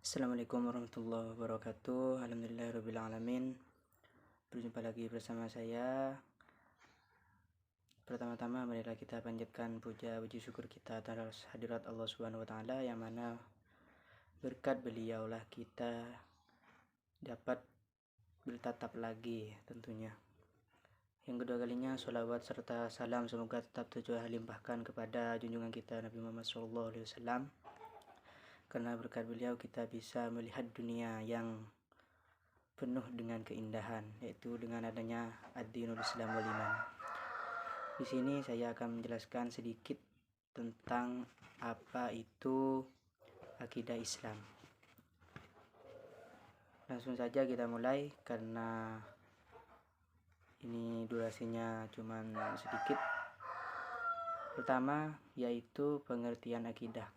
Assalamualaikum warahmatullahi wabarakatuh. Alhamdulillahirabbil alamin. Berjumpa lagi bersama saya. Pertama-tama marilah kita panjatkan puja puji syukur kita atas hadirat Allah Subhanahu wa taala, yang mana berkat beliaulah kita dapat bertatap lagi tentunya. Yang kedua kalinya, sholawat serta salam semoga tetap tercurah limpahkan kepada junjungan kita Nabi Muhammad SAW, karena berkat beliau kita bisa melihat dunia yang penuh dengan keindahan, yaitu dengan adanya ad-dinul Islam wal iman. Di sini saya akan menjelaskan sedikit tentang apa itu akidah Islam. Langsung saja kita mulai, karena ini durasinya cuma sedikit. Pertama yaitu pengertian akidah.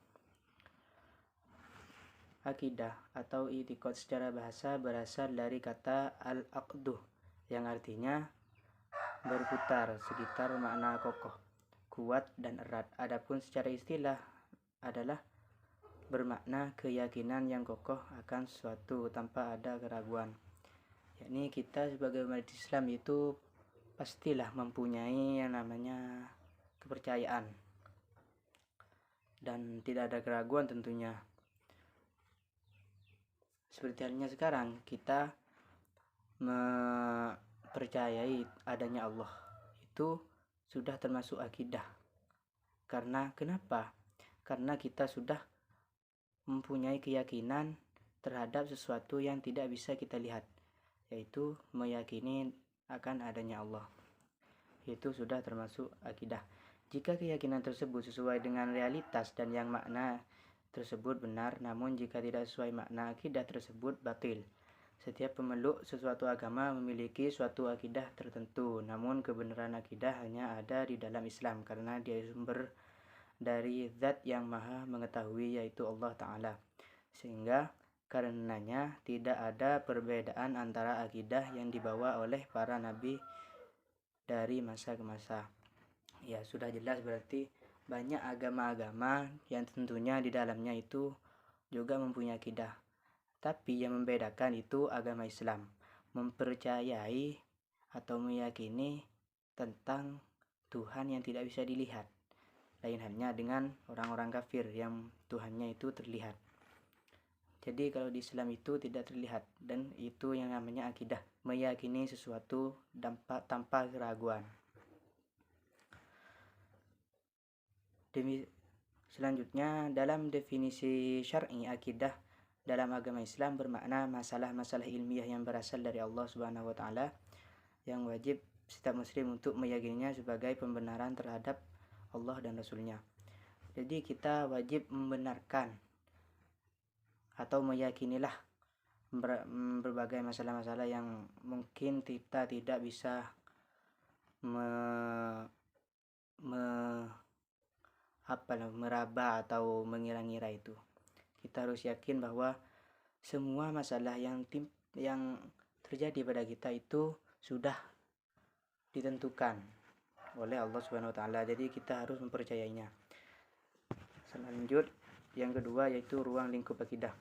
Akidah atau i'tiqad secara bahasa berasal dari kata al-aqdu, yang artinya berputar, sekitar makna kokoh, kuat dan erat. Adapun secara istilah adalah bermakna keyakinan yang kokoh akan sesuatu tanpa ada keraguan. Yakni kita sebagai umat Islam itu pastilah mempunyai yang namanya kepercayaan dan tidak ada keraguan tentunya. Seperti halnya sekarang kita mempercayai adanya Allah, itu sudah termasuk akidah. Karena kenapa? Karena kita sudah mempunyai keyakinan terhadap sesuatu yang tidak bisa kita lihat, yaitu meyakini akan adanya Allah. Itu sudah termasuk akidah. Jika keyakinan tersebut sesuai dengan realitas dan yang makna tersebut benar, namun jika tidak sesuai makna, akidah tersebut batil. Setiap pemeluk sesuatu agama memiliki suatu akidah tertentu, namun kebenaran akidah hanya ada di dalam Islam karena dia sumber dari zat yang maha mengetahui, yaitu Allah Ta'ala. Sehingga karenanya tidak ada perbedaan antara akidah yang dibawa oleh para nabi dari masa ke masa. Ya, sudah jelas berarti banyak agama-agama yang tentunya di dalamnya itu juga mempunyai akidah. Tapi yang membedakan itu agama Islam mempercayai atau meyakini tentang Tuhan yang tidak bisa dilihat. Lain halnya dengan orang-orang kafir yang Tuhannya itu terlihat. Jadi kalau di Islam itu tidak terlihat, dan itu yang namanya akidah, meyakini sesuatu tanpa keraguan. Selanjutnya, dalam definisi syar'i, akidah dalam agama Islam bermakna masalah-masalah ilmiah yang berasal dari Allah Subhanahu wa taala, yang wajib setiap muslim untuk meyakininya sebagai pembenaran terhadap Allah dan Rasulnya. Jadi kita wajib membenarkan atau meyakinilah berbagai masalah-masalah yang mungkin kita tidak bisa meraba atau mengira-ngira itu. Kita harus yakin bahwa semua masalah yang terjadi pada kita itu sudah ditentukan oleh Allah Subhanahu wa taala. Jadi kita harus mempercayainya. Selanjut yang kedua yaitu ruang lingkup akidah.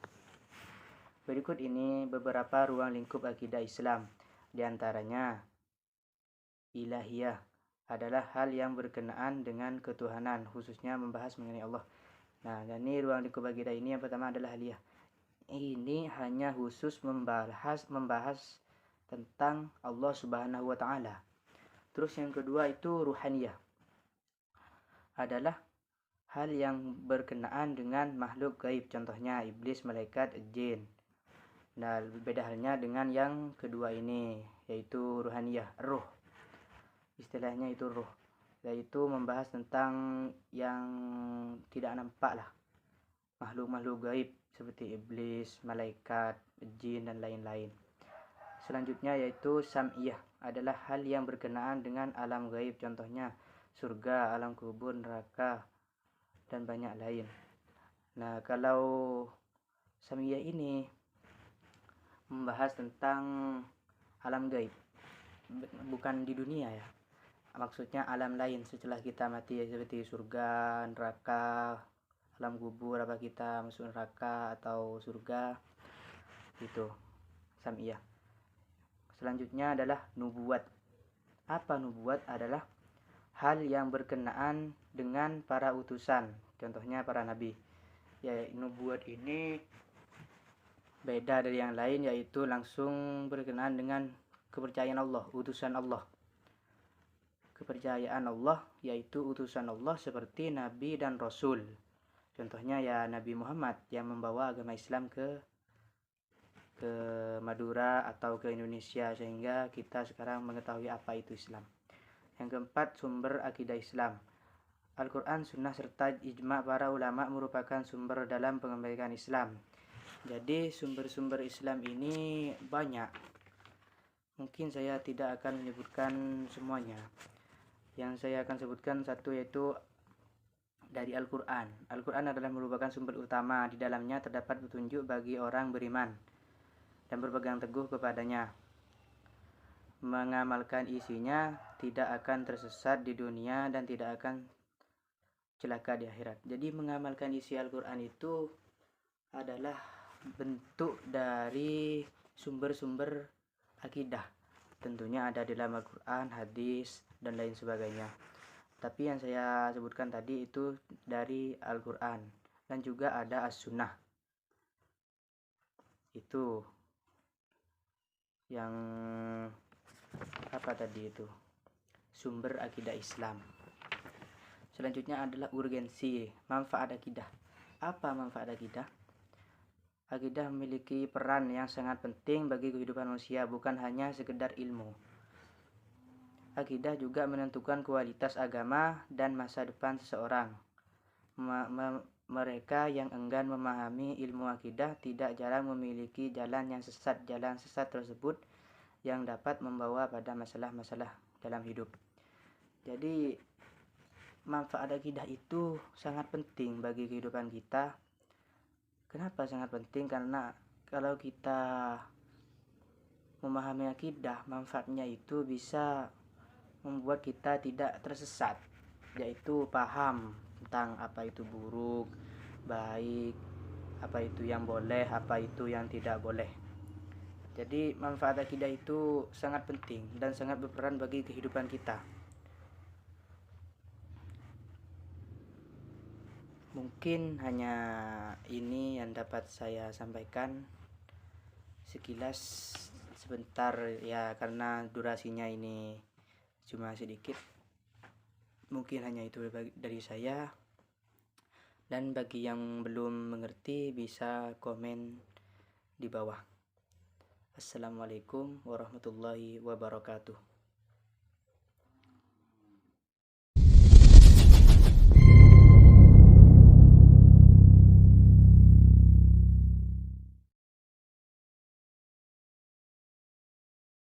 Berikut ini beberapa ruang lingkup akidah Islam. Di antaranya, ilahiyah adalah hal yang berkenaan dengan ketuhanan, khususnya membahas mengenai Allah. Nah, ini ruang lingkup akidah ini yang pertama adalah aliyah. Ini hanya khusus membahas tentang Allah Subhanahu wa taala. Terus yang kedua itu ruhaniyah. Adalah hal yang berkenaan dengan makhluk gaib, contohnya iblis, malaikat, jin. Nah, berbeda halnya dengan yang kedua ini, yaitu ruhaniyah, ruh. Istilahnya itu ruh, yaitu membahas tentang yang tidak nampak lah, makhluk-makhluk gaib seperti iblis, malaikat, jin dan lain-lain. Selanjutnya yaitu sam'iyah, adalah hal yang berkenaan dengan alam gaib, contohnya surga, alam kubur, neraka dan banyak lain. Nah, kalau sam'iyah ini membahas tentang alam gaib, bukan di dunia ya, maksudnya alam lain setelah kita mati, seperti surga, neraka alam kubur, apa kita masuk neraka atau surga, itu sam'iyah. Selanjutnya adalah nubuat. Apa nubuat? Adalah hal yang berkenaan dengan para utusan, contohnya para nabi. Ya, nubuat ini beda dari yang lain, yaitu langsung berkenaan dengan kepercayaan Allah, utusan Allah. Kepercayaan Allah yaitu utusan Allah seperti nabi dan rasul. Contohnya ya Nabi Muhammad yang membawa agama Islam ke Madura atau ke Indonesia, sehingga kita sekarang mengetahui apa itu Islam. Yang keempat, sumber akidah Islam. Al-Quran, Sunnah, serta ijma' para ulama merupakan sumber dalam pengembangan Islam. Jadi sumber-sumber Islam ini banyak. Mungkin saya tidak akan menyebutkan semuanya. Yang saya akan sebutkan satu, yaitu dari Al-Quran. Al-Quran adalah merupakan sumber utama. Di dalamnya terdapat petunjuk bagi orang beriman dan berpegang teguh kepadanya. Mengamalkan isinya tidak akan tersesat di dunia dan tidak akan celaka di akhirat. Jadi mengamalkan isi Al-Quran itu adalah bentuk dari sumber-sumber akidah. Tentunya ada di dalam Al-Quran, hadis, dan lain sebagainya. Tapi yang saya sebutkan tadi itu dari Al-Quran. Dan juga ada As-Sunnah. Itu yang apa tadi itu? Sumber akidah Islam. Selanjutnya adalah urgensi, manfaat akidah. Apa manfaat akidah? Akidah memiliki peran yang sangat penting bagi kehidupan manusia, bukan hanya sekedar ilmu. Akidah juga menentukan kualitas agama dan masa depan seseorang. Mereka yang enggan memahami ilmu akidah tidak jarang memiliki jalan yang sesat. Jalan sesat tersebut yang dapat membawa pada masalah-masalah dalam hidup. Jadi manfaat akidah itu sangat penting bagi kehidupan kita. Kenapa sangat penting? Karena kalau kita memahami akidah, manfaatnya itu bisa membuat kita tidak tersesat, yaitu paham tentang apa itu buruk, baik, apa itu yang boleh, apa itu yang tidak boleh. Jadi manfaat akidah itu sangat penting dan sangat berperan bagi kehidupan kita. Mungkin hanya ini yang dapat saya sampaikan sekilas sebentar ya, karena durasinya ini cuma sedikit. Mungkin hanya itu dari saya. Dan bagi yang belum mengerti bisa komen di bawah. Assalamualaikum warahmatullahi wabarakatuh.